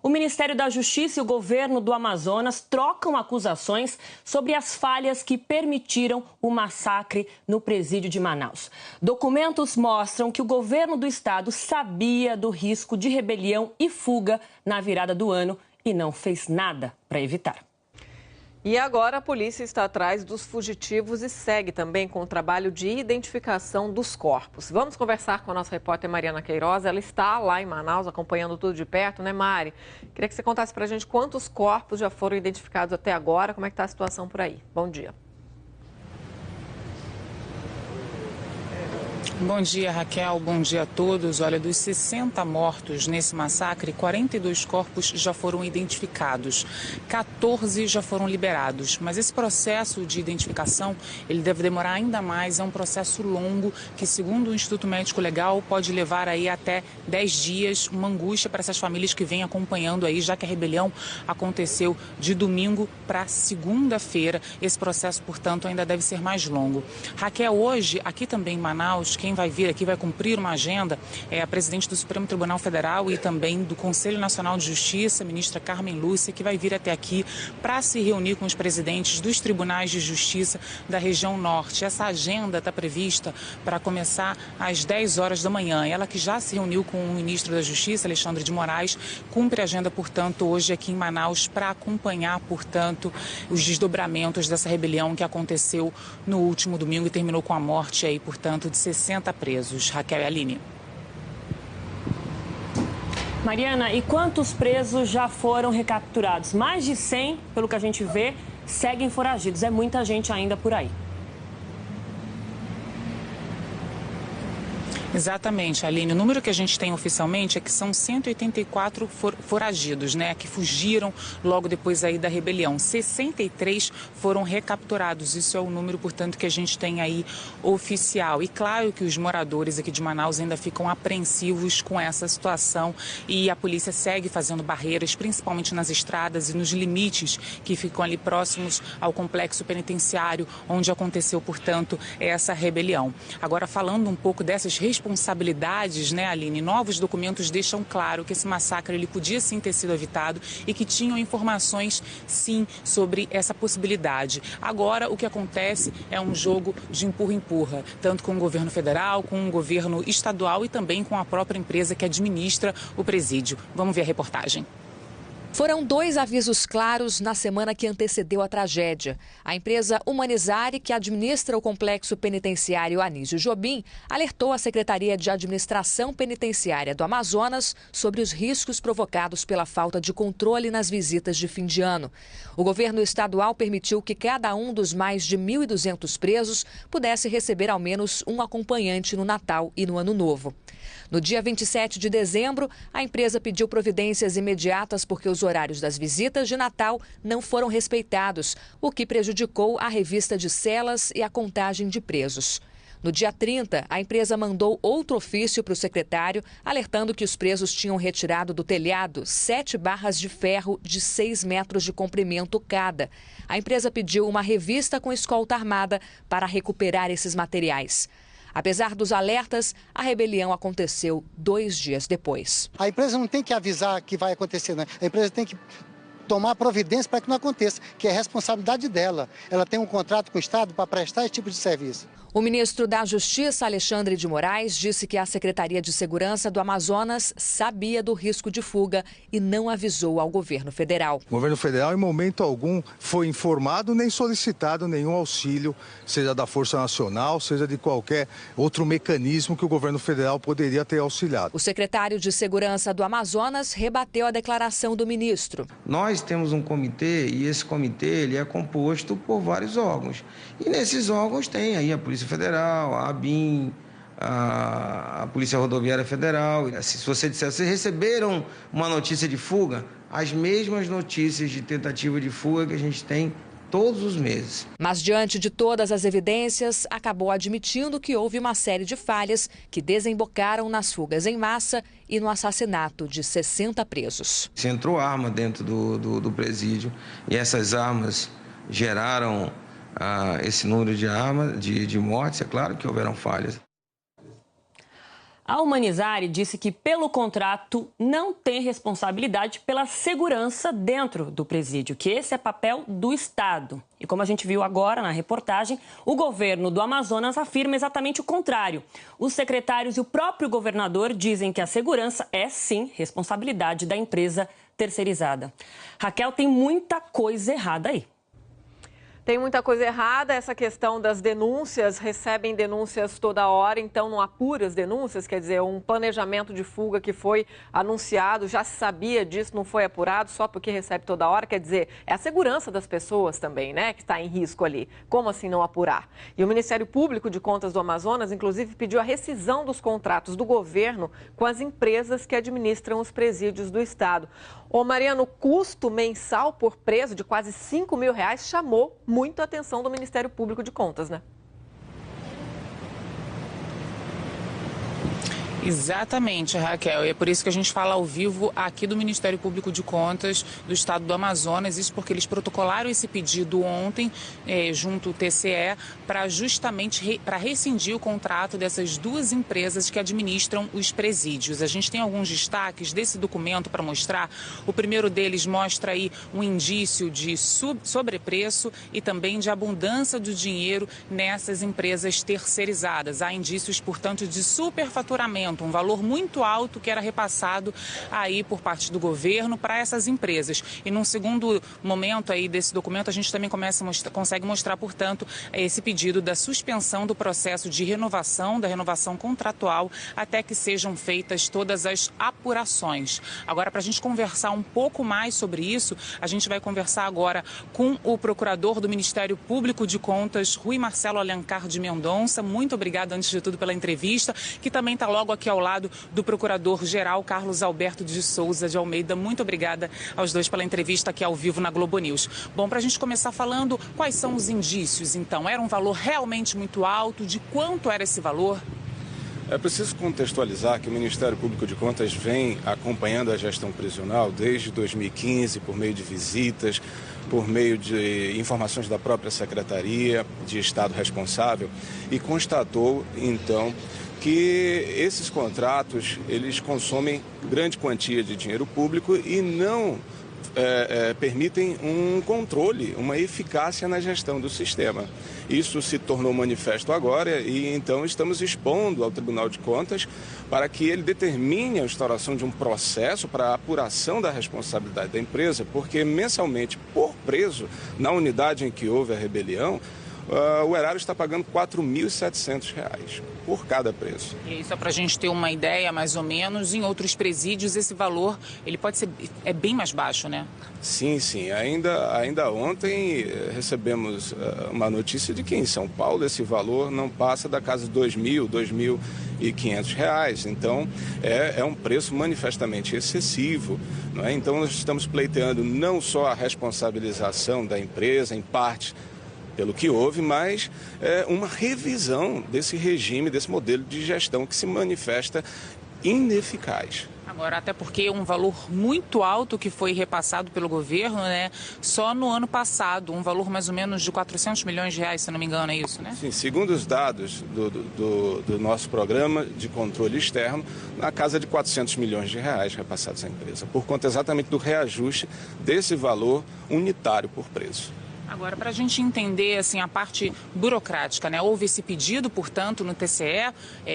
O Ministério da Justiça e o governo do Amazonas trocam acusações sobre as falhas que permitiram o massacre no presídio de Manaus. Documentos mostram que o governo do estado sabia do risco de rebelião e fuga na virada do ano e não fez nada para evitar. E agora a polícia está atrás dos fugitivos e segue também com o trabalho de identificação dos corpos. Vamos conversar com a nossa repórter Mariana Queiroz. Ela está lá em Manaus acompanhando tudo de perto, né, Mari? Queria que você contasse pra gente quantos corpos já foram identificados até agora, como é que está a situação por aí. Bom dia. Bom dia, Raquel. Bom dia a todos. Olha, dos 60 mortos nesse massacre, 42 corpos já foram identificados. 14 já foram liberados. Mas esse processo de identificação, ele deve demorar ainda mais. É um processo longo que, segundo o Instituto Médico Legal, pode levar aí até 10 dias. Uma angústia para essas famílias que vêm acompanhando aí, já que a rebelião aconteceu de domingo para segunda-feira. Esse processo, portanto, ainda deve ser mais longo. Raquel, hoje, aqui também em Manaus, quem vai vir aqui, vai cumprir uma agenda, é a presidente do Supremo Tribunal Federal e também do Conselho Nacional de Justiça, a ministra Carmen Lúcia, que vai vir até aqui para se reunir com os presidentes dos tribunais de justiça da região norte. Essa agenda está prevista para começar às 10 horas da manhã. Ela que já se reuniu com o ministro da Justiça, Alexandre de Moraes, cumpre a agenda, portanto, hoje aqui em Manaus para acompanhar, portanto, os desdobramentos dessa rebelião que aconteceu no último domingo e terminou com a morte aí, portanto, de 60 presos. Raquel e Aline. Mariana, e quantos presos já foram recapturados? Mais de 100, pelo que a gente vê, seguem foragidos. É muita gente ainda por aí. Exatamente, Aline. O número que a gente tem oficialmente é que são 184 foragidos, né, que fugiram logo depois aí da rebelião. 63 foram recapturados. Isso é o número, portanto, que a gente tem aí oficial. E claro que os moradores aqui de Manaus ainda ficam apreensivos com essa situação e a polícia segue fazendo barreiras, principalmente nas estradas e nos limites que ficam ali próximos ao complexo penitenciário, onde aconteceu, portanto, essa rebelião. Agora, falando um pouco dessas responsabilidades, né, Aline? Novos documentos deixam claro que esse massacre ele podia sim ter sido evitado e que tinham informações sim sobre essa possibilidade. Agora o que acontece é um jogo de empurra-empurra, tanto com o governo federal, com o governo estadual e também com a própria empresa que administra o presídio. Vamos ver a reportagem. Foram 2 avisos claros na semana que antecedeu a tragédia. A empresa Humanizare, que administra o complexo penitenciário Anísio Jobim, alertou a Secretaria de Administração Penitenciária do Amazonas sobre os riscos provocados pela falta de controle nas visitas de fim de ano. O governo estadual permitiu que cada um dos mais de 1.200 presos pudesse receber ao menos um acompanhante no Natal e no Ano Novo. No dia 27 de dezembro, a empresa pediu providências imediatas porque os horários das visitas de Natal não foram respeitados, o que prejudicou a revista de celas e a contagem de presos. No dia 30, a empresa mandou outro ofício para o secretário, alertando que os presos tinham retirado do telhado 7 barras de ferro de 6 metros de comprimento cada. A empresa pediu uma revista com escolta armada para recuperar esses materiais. Apesar dos alertas, a rebelião aconteceu 2 dias depois. A empresa não tem que avisar que vai acontecer, né? A empresa tem que tomar providência para que não aconteça, que é responsabilidade dela. Ela tem um contrato com o Estado para prestar esse tipo de serviço. O ministro da Justiça, Alexandre de Moraes, disse que a Secretaria de Segurança do Amazonas sabia do risco de fuga e não avisou ao governo federal. O governo federal, em momento algum, foi informado nem solicitado nenhum auxílio, seja da Força Nacional, seja de qualquer outro mecanismo que o governo federal poderia ter auxiliado. O secretário de Segurança do Amazonas rebateu a declaração do ministro. Nós temos um comitê e esse comitê ele é composto por vários órgãos. E nesses órgãos tem aí a Polícia Federal, a ABIN, a Polícia Rodoviária Federal. Se você disser, vocês receberam uma notícia de fuga, as mesmas notícias de tentativa de fuga que a gente tem todos os meses. Mas diante de todas as evidências, acabou admitindo que houve uma série de falhas que desembocaram nas fugas em massa e no assassinato de 60 presos. Se entrou arma dentro do presídio e essas armas geraram esse número de mortes, é claro que houveram falhas. A Humanizare disse que, pelo contrato, não tem responsabilidade pela segurança dentro do presídio, que esse é papel do Estado. E como a gente viu agora na reportagem, o governo do Amazonas afirma exatamente o contrário. Os secretários e o próprio governador dizem que a segurança é, sim, responsabilidade da empresa terceirizada. Raquel, tem muita coisa errada aí. Tem muita coisa errada, essa questão das denúncias, recebem denúncias toda hora, então não apura as denúncias, quer dizer, um planejamento de fuga que foi anunciado, já se sabia disso, não foi apurado só porque recebe toda hora, quer dizer, é a segurança das pessoas também, né, que está em risco ali. Como assim não apurar? E o Ministério Público de Contas do Amazonas, inclusive, pediu a rescisão dos contratos do governo com as empresas que administram os presídios do Estado. Ô Mariano, o custo mensal por preso de quase R$5 mil chamou muito a atenção do Ministério Público de Contas, né? Exatamente, Raquel. E é por isso que a gente fala ao vivo aqui do Ministério Público de Contas do Estado do Amazonas. Isso porque eles protocolaram esse pedido ontem, junto ao TCE, para justamente para rescindir o contrato dessas duas empresas que administram os presídios. A gente tem alguns destaques desse documento para mostrar. O primeiro deles mostra aí um indício de sobrepreço e também de abundância do dinheiro nessas empresas terceirizadas. Há indícios, portanto, de superfaturamento, um valor muito alto que era repassado aí por parte do governo para essas empresas. E num segundo momento aí desse documento, a gente também consegue mostrar, portanto, esse pedido da suspensão do processo de renovação, da renovação contratual, até que sejam feitas todas as apurações. Agora, para a gente conversar um pouco mais sobre isso, a gente vai conversar agora com o procurador do Ministério Público de Contas, Rui Marcelo Alencar de Mendonça. Muito obrigada, antes de tudo, pela entrevista, que também está logo aqui ao lado do procurador-geral Carlos Alberto de Souza de Almeida. Muito obrigada aos dois pela entrevista aqui ao vivo na Globo News. Bom, para a gente começar falando, quais são os indícios, então? Era um valor realmente muito alto? De quanto era esse valor? É preciso contextualizar que o Ministério Público de Contas vem acompanhando a gestão prisional desde 2015, por meio de visitas, por meio de informações da própria Secretaria de Estado responsável, e constatou, então, que esses contratos, eles consomem grande quantia de dinheiro público e não permitem um controle, uma eficácia na gestão do sistema. Isso se tornou manifesto agora e então estamos expondo ao Tribunal de Contas para que ele determine a instauração de um processo para a apuração da responsabilidade da empresa, porque mensalmente, por preso, na unidade em que houve a rebelião, o erário está pagando R$ 4.700 por cada preso. E aí, só para a gente ter uma ideia, mais ou menos, em outros presídios esse valor ele pode ser bem mais baixo, né? Sim, sim. Ainda ontem recebemos uma notícia de que em São Paulo esse valor não passa da casa de R$ 2.000, R$ 2.500. Então, é um preço manifestamente excessivo, não é? Então, nós estamos pleiteando não só a responsabilização da empresa, em parte, pelo que houve, mas uma revisão desse regime, desse modelo de gestão que se manifesta ineficaz. Agora, até porque um valor muito alto que foi repassado pelo governo, né? Só no ano passado, um valor mais ou menos de R$400 milhões, se não me engano, é isso, né? Sim, segundo os dados do nosso programa de controle externo, na casa de R$400 milhões repassados à empresa, por conta exatamente do reajuste desse valor unitário por preso. Agora, para a gente entender assim, a parte burocrática, né? Houve esse pedido, portanto, no TCE,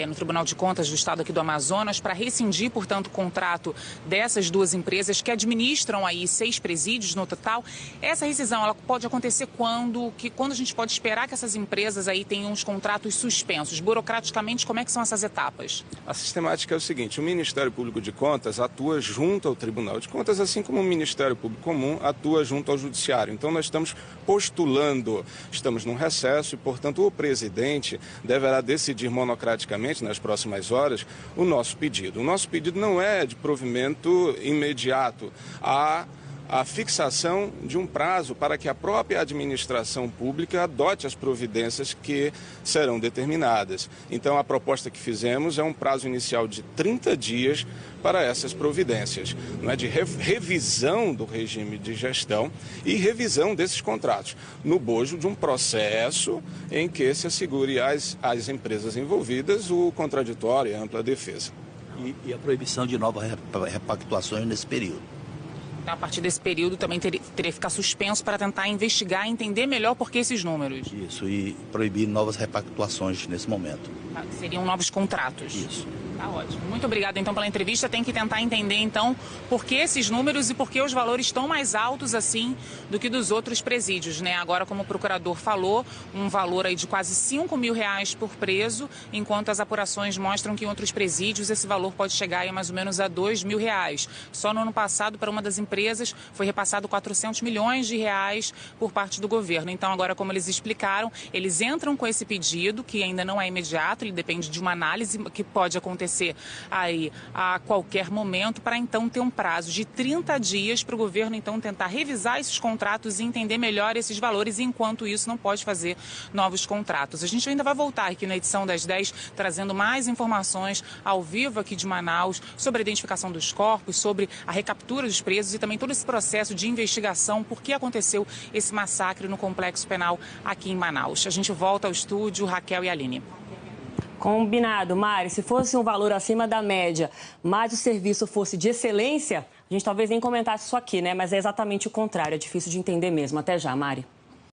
no Tribunal de Contas do Estado aqui do Amazonas, para rescindir, portanto, o contrato dessas duas empresas que administram aí 6 presídios no total. Essa rescisão, ela pode acontecer quando a gente pode esperar que essas empresas aí tenham os contratos suspensos? Burocraticamente, como é que são essas etapas? A sistemática é o seguinte: o Ministério Público de Contas atua junto ao Tribunal de Contas, assim como o Ministério Público Comum atua junto ao Judiciário. Então, nós estamos postulando, estamos num recesso e, portanto, o presidente deverá decidir monocraticamente nas próximas horas o nosso pedido. O nosso pedido não é de provimento imediato. Há a fixação de um prazo para que a própria administração pública adote as providências que serão determinadas. Então, a proposta que fizemos é um prazo inicial de 30 dias para essas providências, não é, de revisão do regime de gestão e revisão desses contratos, no bojo de um processo em que se assegure às empresas envolvidas o contraditório e a ampla defesa. E a proibição de novas repactuações nesse período. A partir desse período também teria que ficar suspenso para tentar investigar e entender melhor por que esses números. Isso, e proibir novas repactuações nesse momento. Seriam novos contratos. Isso. Tá ótimo. Muito obrigada, então, pela entrevista. Tem que tentar entender, então, por que esses números e por que os valores estão mais altos, assim, do que dos outros presídios, né? Agora, como o procurador falou, um valor aí de quase R$5 mil por preso, enquanto as apurações mostram que em outros presídios esse valor pode chegar aí mais ou menos a R$2 mil. Só no ano passado, para uma das empresas, foi repassado R$400 milhões por parte do governo. Então, agora, como eles explicaram, eles entram com esse pedido, que ainda não é imediato, ele depende de uma análise que pode acontecer aí a qualquer momento, para então ter um prazo de 30 dias para o governo então tentar revisar esses contratos e entender melhor esses valores, e enquanto isso não pode fazer novos contratos. A gente ainda vai voltar aqui na edição das 10 trazendo mais informações ao vivo aqui de Manaus sobre a identificação dos corpos, sobre a recaptura dos presos e também todo esse processo de investigação, por que aconteceu esse massacre no complexo penal aqui em Manaus. A gente volta ao estúdio, Raquel e Aline. Combinado, Mari. Se fosse um valor acima da média, mas o serviço fosse de excelência, a gente talvez nem comentasse isso aqui, né? Mas é exatamente o contrário, é difícil de entender mesmo. Até já, Mari.